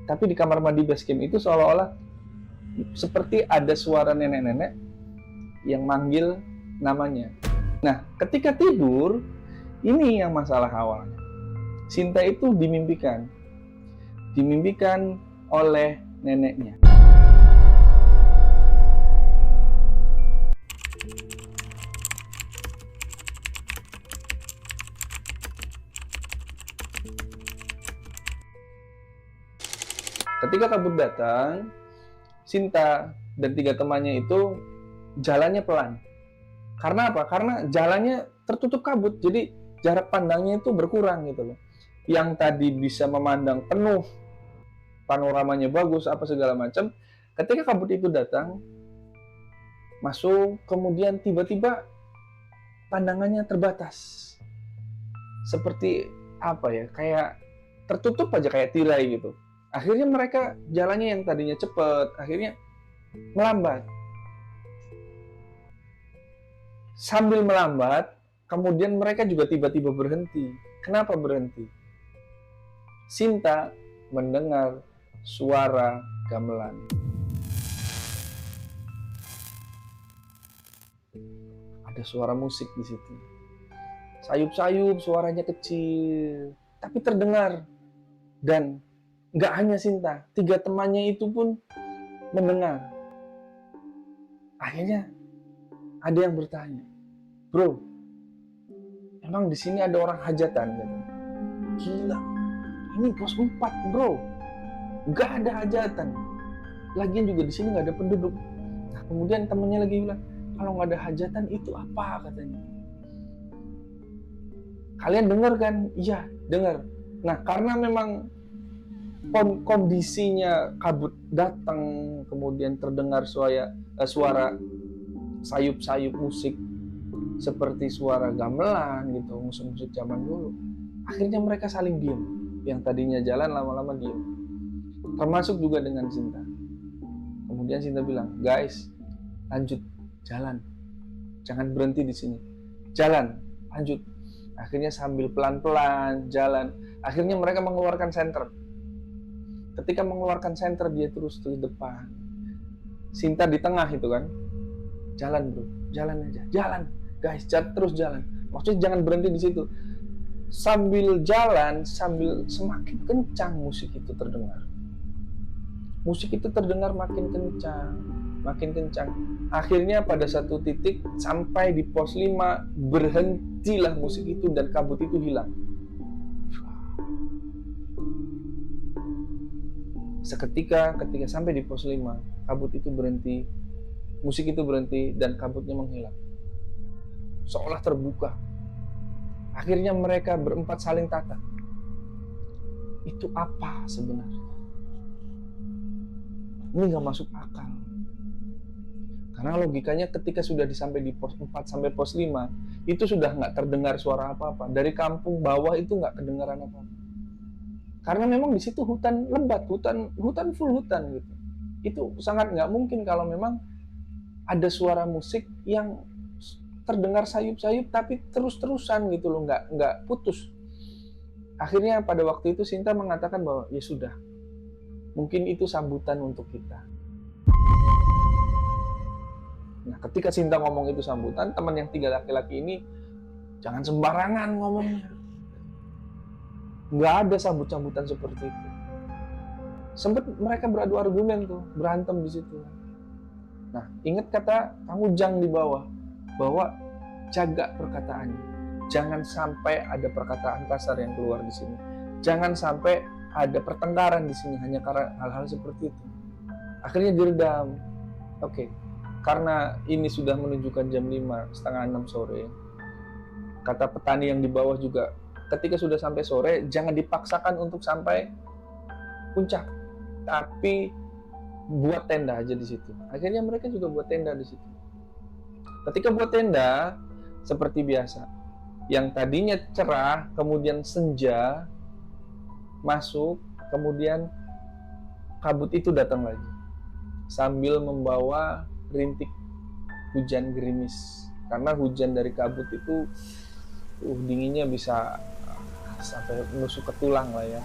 Tapi di kamar mandi base camp itu seolah-olah seperti ada suara nenek-nenek yang manggil namanya. Nah, ketika tidur, ini yang masalah awalnya. Sinta itu dimimpikan oleh neneknya. Ketika kabut datang, Sinta dan 3 temannya itu jalannya pelan. Karena apa? Karena jalannya tertutup kabut, jadi jarak pandangnya itu berkurang gitu loh. Yang tadi bisa memandang penuh, panoramanya bagus, apa segala macam, ketika kabut itu datang, masuk, kemudian tiba-tiba pandangannya terbatas. Seperti apa ya, kayak tertutup aja, kayak tirai gitu. Akhirnya mereka jalannya yang tadinya cepat, akhirnya melambat. Sambil melambat, kemudian mereka juga tiba-tiba berhenti. Kenapa berhenti? Sinta mendengar suara gamelan. Ada suara musik di situ. Sayup-sayup, suaranya kecil, tapi terdengar. Dan nggak hanya Sinta, 3 temannya itu pun mendengar. Akhirnya ada yang bertanya, "Bro, emang di sini ada orang hajatan?" Gila, ini pos 4, bro. Nggak ada hajatan. Lagian juga di sini nggak ada penduduk. Nah, kemudian temennya lagi bilang, "Kalau nggak ada hajatan itu apa?" katanya. Kalian dengar kan? Iya, dengar. Nah, karena memang kondisinya kabut datang, kemudian terdengar suara sayup-sayup musik seperti suara gamelan gitu, musik-musik zaman dulu. Akhirnya mereka saling diem. Yang tadinya jalan lama-lama diem. Termasuk juga dengan Sinta. Kemudian Sinta bilang, "Guys, lanjut, jalan. Jangan berhenti di sini. Jalan, lanjut." Akhirnya sambil pelan-pelan jalan. Akhirnya mereka mengeluarkan senter. Ketika mengeluarkan senter, dia terus ke depan. Sinta di tengah itu kan. Jalan bro, jalan aja, jalan. Guys, terus jalan. Maksudnya jangan berhenti di situ. Sambil jalan, sambil semakin kencang musik itu terdengar. Musik itu terdengar makin kencang, makin kencang. Akhirnya pada satu titik sampai di pos 5 berhentilah musik itu dan kabut itu hilang. Seketika ketika sampai di pos 5, kabut itu berhenti, musik itu berhenti dan kabutnya menghilang. Seolah terbuka. Akhirnya mereka berempat saling tatap. Itu apa sebenarnya? Ini nggak masuk akal. Karena logikanya ketika sudah sampai di pos 4 sampai pos 5, itu sudah nggak terdengar suara apa-apa. Dari kampung bawah itu nggak kedengaran apa-apa. Karena memang di situ hutan lebat, hutan full hutan gitu. Itu sangat nggak mungkin kalau memang ada suara musik yang terdengar sayup-sayup tapi terus-terusan gitu loh, nggak putus. Akhirnya pada waktu itu Sinta mengatakan bahwa ya sudah, mungkin itu sambutan untuk kita. Nah, ketika Sinta ngomong itu sambutan, teman yang 3 laki-laki ini jangan sembarangan ngomongnya. Nggak ada sambut-sambutan seperti itu. Sempat mereka beradu argumen tuh, berantem di situ. Nah, ingat kata Kang Ujang di bawah, bahwa jaga perkataannya. Jangan sampai ada perkataan kasar yang keluar di sini. Jangan sampai ada pertengkaran di sini hanya karena hal-hal seperti itu. Akhirnya diredam. Oke, karena ini sudah menunjukkan jam 5, setengah 6 sore. Kata petani yang di bawah juga, ketika sudah sampai sore, jangan dipaksakan untuk sampai puncak, tapi buat tenda aja di situ. Akhirnya mereka juga buat tenda di situ. Ketika buat tenda, seperti biasa, yang tadinya cerah, kemudian senja masuk, kemudian kabut itu datang lagi, sambil membawa rintik hujan gerimis. Karena hujan dari kabut itu dinginnya bisa sampai menusuk ke tulang lah ya.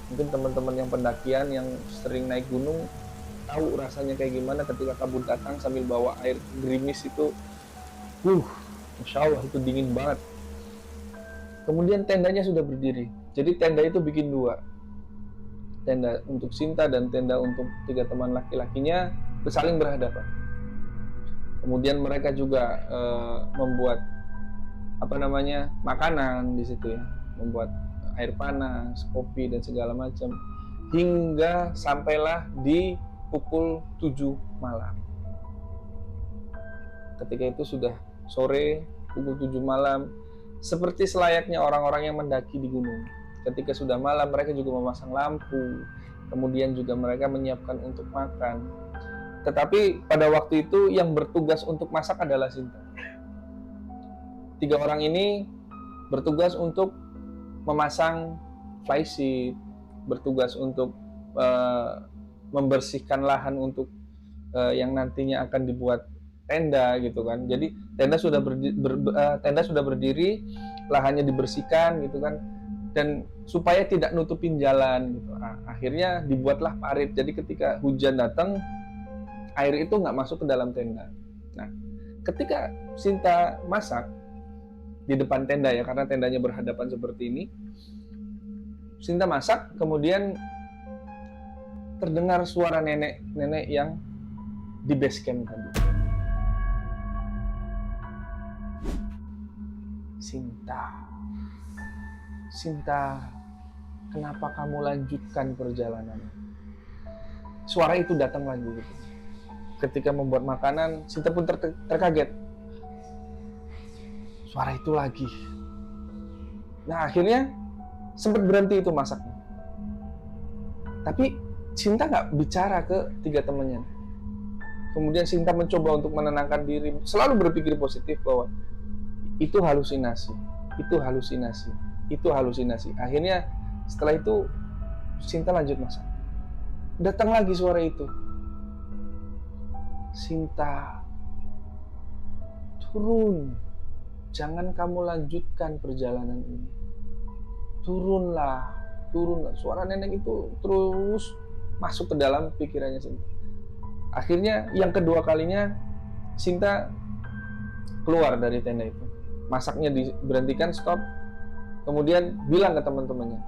Mungkin teman-teman yang pendakian yang sering naik gunung tahu rasanya kayak gimana ketika kabut datang sambil bawa air gerimis itu. Masya Allah itu dingin banget. Kemudian tendanya sudah berdiri. Jadi tenda itu bikin dua. Tenda untuk Sinta dan tenda untuk 3 teman laki-lakinya saling berhadapan. Kemudian mereka juga membuat makanan di situ ya, membuat air panas, kopi dan segala macam hingga sampailah di pukul 7 malam. Ketika itu sudah sore, pukul 7 malam, seperti selayaknya orang-orang yang mendaki di gunung. Ketika sudah malam, mereka juga memasang lampu, kemudian juga mereka menyiapkan untuk makan. Tetapi pada waktu itu yang bertugas untuk masak adalah Sinta. 3 orang ini bertugas untuk memasang flysheet, bertugas untuk membersihkan lahan untuk yang nantinya akan dibuat tenda gitu kan. Jadi tenda sudah berdiri, lahannya dibersihkan gitu kan, dan supaya tidak nutupin jalan gitu. Akhirnya dibuatlah parit. Jadi ketika hujan datang, air itu nggak masuk ke dalam tenda. Nah, ketika Sinta masak di depan tenda ya, karena tendanya berhadapan seperti ini, Sinta masak, kemudian terdengar suara nenek yang di base camp tadi. Sinta, kenapa kamu lanjutkan perjalanan? Suara itu datang lagi gitu. Ketika membuat makanan, Sinta pun terkaget. Suara itu lagi. Nah, akhirnya sempat berhenti itu masaknya. Tapi Sinta nggak bicara ke 3 temannya. Kemudian Sinta mencoba untuk menenangkan diri, selalu berpikir positif bahwa itu halusinasi. Akhirnya setelah itu Sinta lanjut masak. Datang lagi suara itu. Sinta, turun. Jangan kamu lanjutkan perjalanan ini. Turunlah. Suara nenek itu terus masuk ke dalam pikirannya Sinta. Akhirnya yang kedua kalinya Sinta keluar dari tenda itu. Masaknya diberhentikan, stop. Kemudian bilang ke teman-temannya,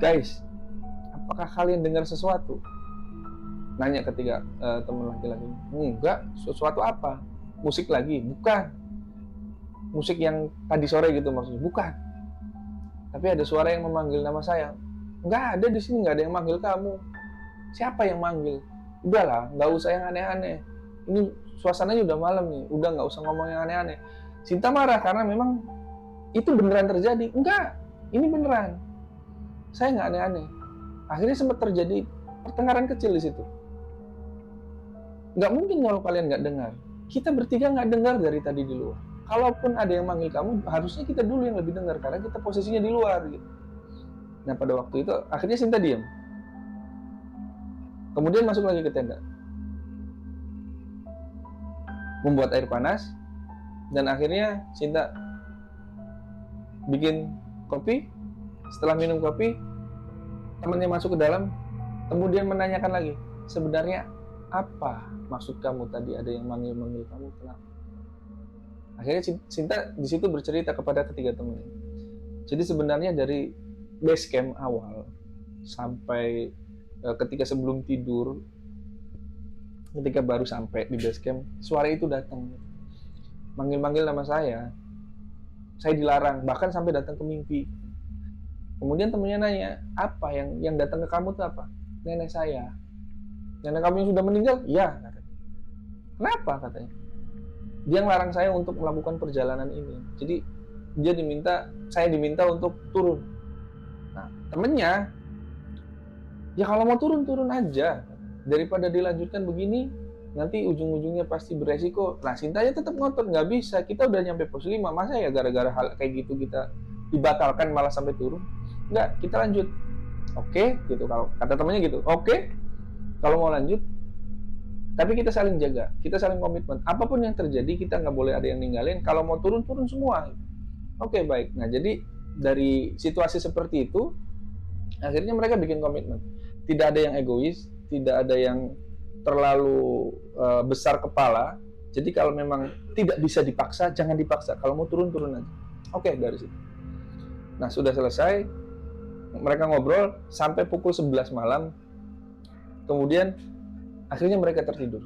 guys, apakah kalian dengar sesuatu? Nanya ketiga teman laki-laki. Enggak, sesuatu apa? Musik lagi? Bukan. Musik yang tadi sore gitu maksudnya? Bukan. Tapi ada suara yang memanggil nama saya. Enggak ada di sini, enggak ada yang manggil kamu. Siapa yang manggil? Udahlah, enggak usah yang aneh-aneh. Ini suasananya udah malam nih, udah enggak usah ngomong yang aneh-aneh. Sinta marah karena memang itu beneran terjadi. Enggak, ini beneran. Saya enggak aneh-aneh. Akhirnya sempat terjadi pertengkaran kecil di situ. Nggak mungkin kalau kalian nggak dengar. Kita bertiga nggak dengar dari tadi di luar. Kalaupun ada yang manggil kamu, harusnya kita dulu yang lebih dengar karena kita posisinya di luar gitu. Nah pada waktu itu akhirnya Sinta diam. Kemudian masuk lagi ke tenda, membuat air panas, dan akhirnya Sinta bikin kopi. Setelah minum kopi, temannya masuk ke dalam, kemudian menanyakan lagi, sebenarnya apa maksud kamu tadi, ada yang manggil-manggil kamu, kenapa? Akhirnya Sinta di situ bercerita kepada ketiga temannya. Jadi sebenarnya dari base camp awal sampai ketika sebelum tidur, ketika baru sampai di base camp, suara itu datang, manggil-manggil nama saya dilarang, bahkan sampai datang ke mimpi. Kemudian temannya nanya, apa yang datang ke kamu itu apa? Nenek saya. Nenek kamu yang sudah meninggal? Iya, katanya. Kenapa, katanya? Dia ngelarang saya untuk melakukan perjalanan ini. Jadi saya diminta untuk turun. Nah, temennya, ya kalau mau turun aja. Daripada dilanjutkan begini, nanti ujung-ujungnya pasti beresiko. Nah, Sintanya tetap ngotot, nggak bisa. Kita udah nyampe pos 5, masa ya gara-gara hal kayak gitu kita dibatalkan malah sampai turun? Nggak, kita lanjut. Oke, gitu. Kalau kata temennya gitu, oke. Kalau mau lanjut, tapi kita saling jaga, kita saling komitmen. Apapun yang terjadi, kita nggak boleh ada yang ninggalin. Kalau mau turun semua. Oke, baik. Nah, jadi dari situasi seperti itu, Akhirnya mereka bikin komitmen. Tidak ada yang egois, tidak ada yang terlalu besar kepala. Jadi kalau memang tidak bisa dipaksa, jangan dipaksa. Kalau mau turun, turun aja. Oke, dari situ. Nah, sudah selesai. Mereka ngobrol sampai pukul 11 malam. Kemudian akhirnya mereka tertidur.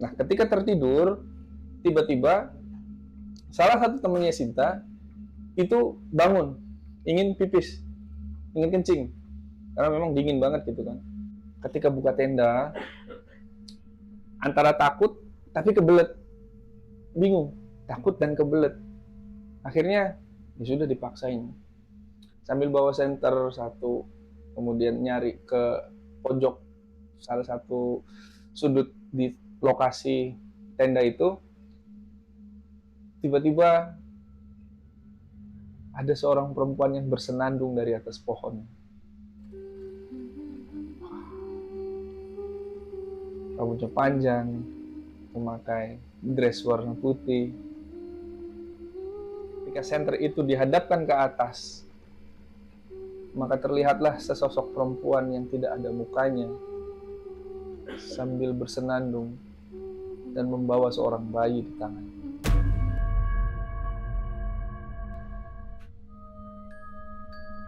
Nah, ketika tertidur, tiba-tiba salah satu temannya Sinta itu bangun, ingin pipis, ingin kencing. Karena memang dingin banget gitu kan. Ketika buka tenda, antara takut tapi kebelet. Bingung, takut dan kebelet. Akhirnya ya sudah dipaksain. Sambil bawa senter satu, kemudian nyari ke pojok salah satu sudut di lokasi tenda itu, tiba-tiba ada seorang perempuan yang bersenandung dari atas pohon. Rambutnya panjang, memakai dress warna putih. Ketika senter itu dihadapkan ke atas, maka terlihatlah sesosok perempuan yang tidak ada mukanya sambil bersenandung dan membawa seorang bayi di tangan.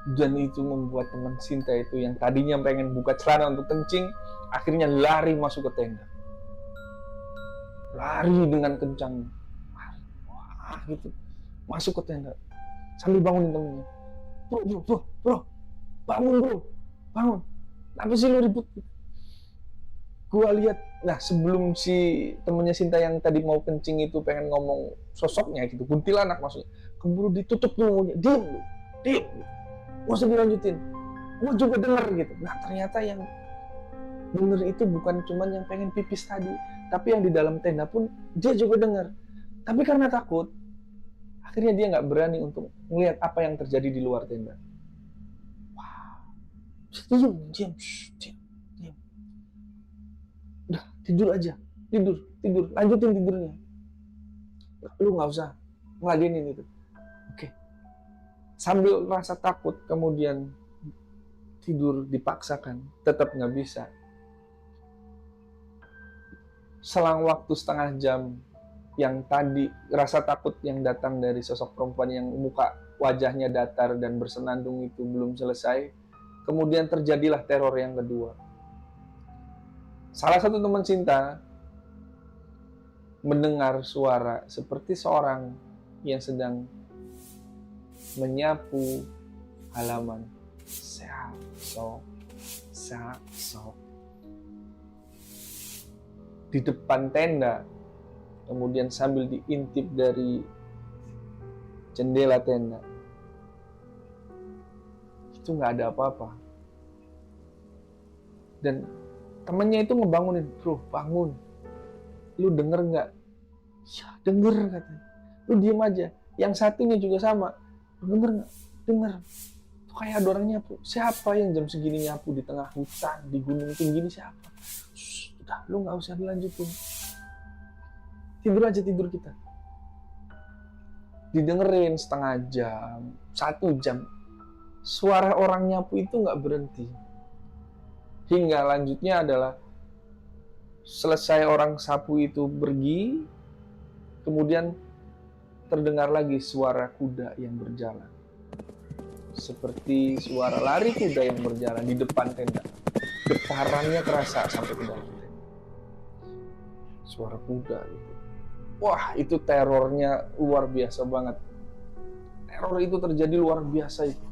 Dan itu membuat teman Sinta itu yang tadinya pengen buka celana untuk kencing, akhirnya lari masuk ke tenda. Lari dengan kencang. Wah, gitu. Masuk ke tenda. Sambil bangunin temennya. Bro, bangun bro. Bangun. Kenapa sih lu ribut? Gua lihat, nah sebelum si temennya Sinta yang tadi mau kencing itu pengen ngomong sosoknya gitu, kuntilanak maksudnya. Keburu ditutup dulu, diam. Gak usah dilanjutin, gue juga denger gitu. Nah ternyata yang denger itu bukan cuman yang pengen pipis tadi, tapi yang di dalam tenda pun dia juga denger. Tapi karena takut, akhirnya dia nggak berani untuk melihat apa yang terjadi di luar tenda. Wah, diam. Udah, tidur aja, tidur, lanjutin tidurnya. Lu nggak usah ngeladenin itu. Oke. Sambil rasa takut, kemudian tidur dipaksakan, tetap nggak bisa. Selang waktu setengah jam, yang tadi rasa takut yang datang dari sosok perempuan yang muka wajahnya datar dan bersenandung itu belum selesai, kemudian terjadilah teror yang kedua. Salah satu teman Sinta mendengar suara seperti seorang yang sedang menyapu halaman. Sok. Di depan tenda, kemudian sambil diintip dari jendela tenda. Itu nggak ada apa-apa. Dan temennya itu ngebangunin, bro, bangun. Lu denger nggak? Ya, denger katanya. Lu diem aja. Yang satunya juga sama. Denger nggak? Denger. Tuh kayak ada orang nyapu. Siapa yang jam segini nyapu di tengah hutan, di gunung tinggi ini siapa? Udah, lu nggak usah dilanjutin. Tidur kita. Didengerin setengah jam, 1 jam. Suara orang nyapu itu nggak berhenti. Hingga lanjutnya adalah selesai orang sapu itu pergi, kemudian terdengar lagi suara kuda yang berjalan. Seperti suara lari kuda yang berjalan di depan tenda. Getarannya terasa sampai ke dalam tenda. Suara kuda itu. Wah, itu terornya luar biasa banget. Teror itu terjadi luar biasa itu.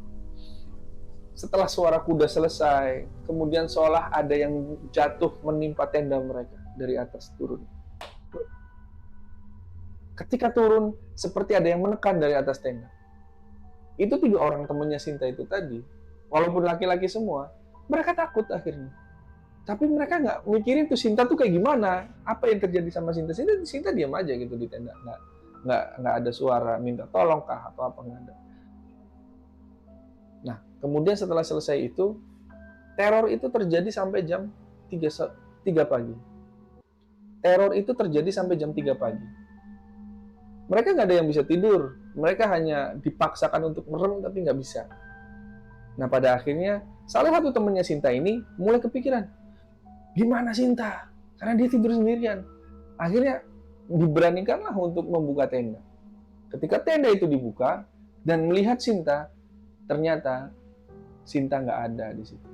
Setelah suara kuda selesai, kemudian seolah ada yang jatuh menimpa tenda mereka dari atas turun. Ketika turun, seperti ada yang menekan dari atas tenda. Itu 3 orang temannya Sinta itu tadi, walaupun laki-laki semua, mereka takut akhirnya. Tapi mereka nggak mikirin tuh Sinta tuh kayak gimana, apa yang terjadi sama Sinta. Sinta diam aja gitu di tenda, nggak ada suara minta tolong kah atau apa, nggak ada. Nah, kemudian setelah selesai itu, teror itu terjadi sampai jam 3 pagi. Teror itu terjadi sampai jam 3 pagi. Mereka nggak ada yang bisa tidur. Mereka hanya dipaksakan untuk merem, tapi nggak bisa. Nah, pada akhirnya salah satu temannya Sinta ini mulai kepikiran, gimana Sinta? Karena dia tidur sendirian. Akhirnya diberanikanlah untuk membuka tenda. Ketika tenda itu dibuka dan melihat Sinta, ternyata Sinta nggak ada di situ.